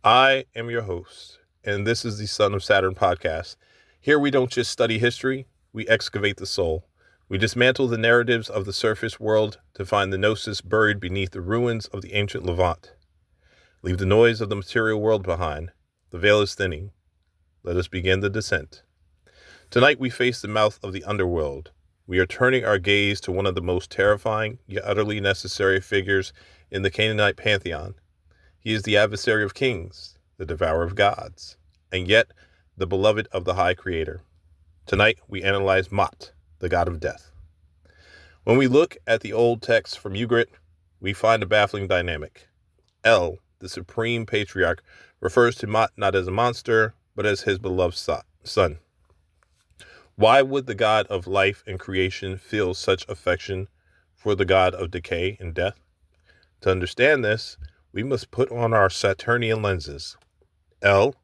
I am your host, and this is the Son of Saturn podcast. Here we don't just study history, we excavate the soul. We dismantle the narratives of the surface world to find the gnosis buried beneath the ruins of the ancient Levant. Leave the noise of the material world behind. The veil is thinning. Let us begin the descent. Tonight we face the mouth of the underworld. We are turning our gaze to one of the most terrifying, yet utterly necessary figures in the Canaanite pantheon. He is the adversary of kings, the devourer of gods, and yet the beloved of the High Creator. Tonight we analyze Mot, the god of death. When we look at the old texts from Ugarit, we find a baffling dynamic. El, the supreme patriarch, refers to Mot not as a monster, but as his beloved son. Why would the god of life and creation feel such affection for the god of decay and death? To understand this, we must put on our Saturnian lenses. El,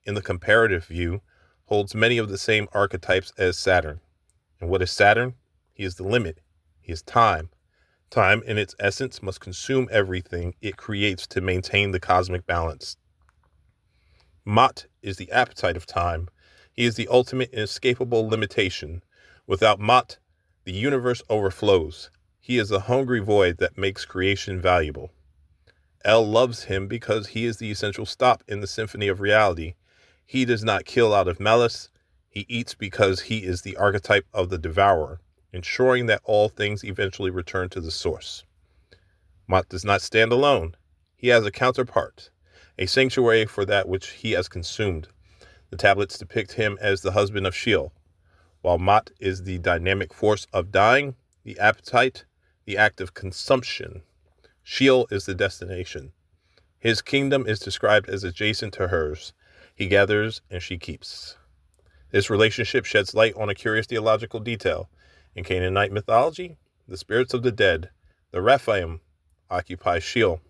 in the comparative view, holds many of the same archetypes as Saturn. And what is Saturn? He is the limit. He is time. Time, in its essence, must consume everything it creates to maintain the cosmic balance. Mot is the appetite of time. He is the ultimate inescapable limitation. Without Mot, the universe overflows. He is the hungry void that makes creation valuable. El loves him because he is the essential stop in the symphony of reality. He does not kill out of malice. He eats because he is the archetype of the devourer, ensuring that all things eventually return to the source. Mot does not stand alone. He has a counterpart, a sanctuary for that which he has consumed. The tablets depict him as the husband of Sheol. While Mot is the dynamic force of dying, the appetite, the act of consumption, Sheol is the destination. His kingdom is described as adjacent to hers. He gathers and she keeps. This relationship sheds light on a curious theological detail. In Canaanite mythology, the spirits of the dead, the Rephaim, occupy Sheol.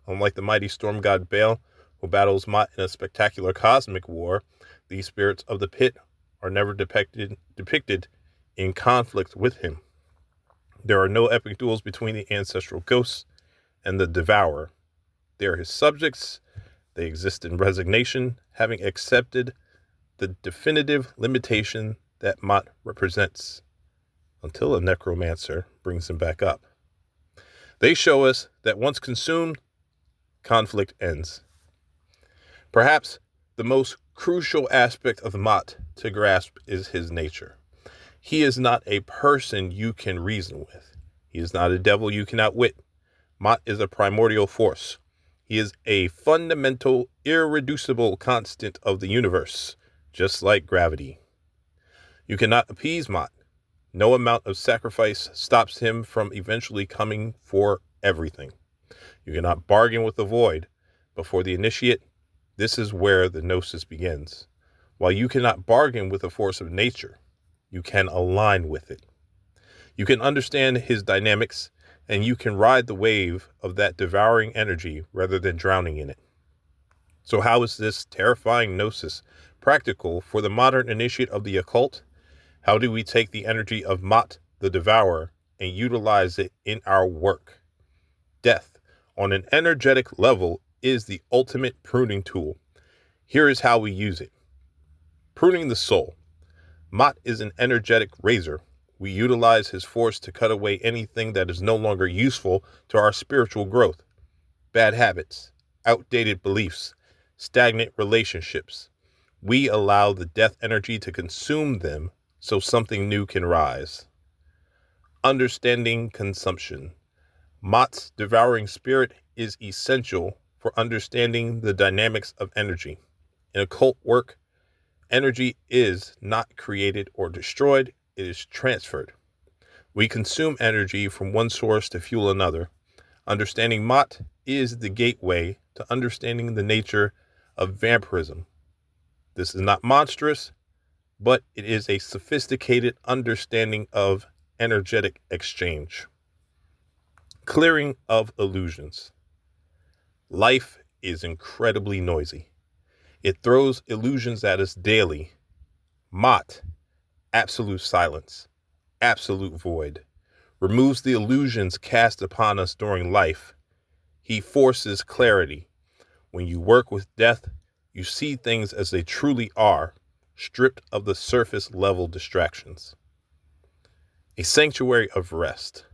Unlike the mighty storm god Baal, who battles Mot in a spectacular cosmic war, these spirits of the pit are never depicted in conflict with him. There are no epic duels between the ancestral ghosts and the devourer. They are his subjects. They exist in resignation, having accepted the definitive limitation that Mot represents, until a necromancer brings him back up. They show us that once consumed, conflict ends. Perhaps the most crucial aspect of Mot to grasp is his nature. He is not a person you can reason with. He is not a devil you can outwit. Mot is a primordial force. He is a fundamental, irreducible constant of the universe, just like gravity. You cannot appease Mot. No amount of sacrifice stops him from eventually coming for everything. You cannot bargain with the void. But for the initiate, this is where the gnosis begins. While you cannot bargain with the force of nature, you can align with it. You can understand his dynamics, and you can ride the wave of that devouring energy rather than drowning in it. So how is this terrifying gnosis practical for the modern initiate of the occult? How do we take the energy of Mot, the devourer, and utilize it in our work? Death, on an energetic level, is the ultimate pruning tool. Here is how we use it. Pruning the soul. Mot is an energetic razor. We utilize his force to cut away anything that is no longer useful to our spiritual growth. Bad habits, outdated beliefs, stagnant relationships. We allow the death energy to consume them so something new can rise. Understanding consumption. Mot's devouring spirit is essential for understanding the dynamics of energy. In occult work, energy is not created or destroyed, it is transferred. We consume energy from one source to fuel another. Understanding Mot is the gateway to understanding the nature of vampirism. This is not monstrous, but it is a sophisticated understanding of energetic exchange. Clearing of illusions. Life is incredibly noisy. It throws illusions at us daily. Mot, absolute silence, absolute void, removes the illusions cast upon us during life. He forces clarity. When you work with death, you see things as they truly are, stripped of the surface level distractions. A sanctuary of rest.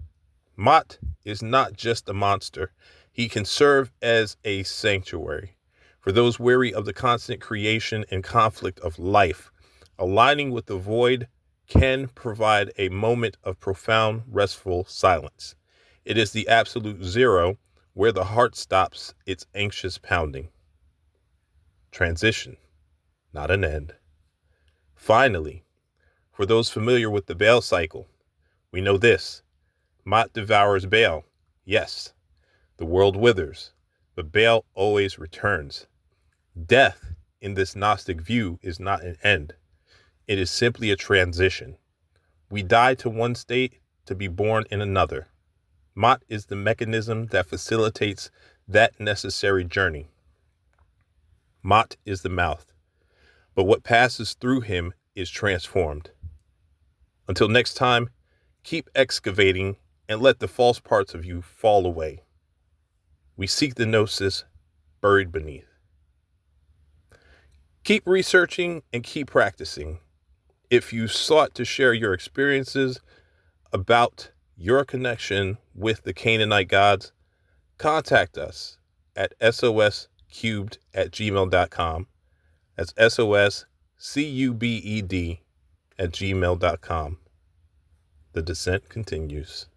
Mott is not just a monster. He can serve as a sanctuary. For those weary of the constant creation and conflict of life, aligning with the void can provide a moment of profound, restful silence. It is the absolute zero where the heart stops its anxious pounding. Transition, not an end. Finally, for those familiar with the Baal cycle, we know this. Mott devours Baal. Yes, the world withers, but Baal always returns. Death, in this Gnostic view, is not an end. It is simply a transition. We die to one state to be born in another. Mott is the mechanism that facilitates that necessary journey. Mott is the mouth, but what passes through him is transformed. Until next time, keep excavating and let the false parts of you fall away. We seek the gnosis buried beneath. Keep researching and keep practicing. If you sought to share your experiences about your connection with the Canaanite gods, contact us at soscubed@gmail.com. That's soscubed@gmail.com. The descent continues.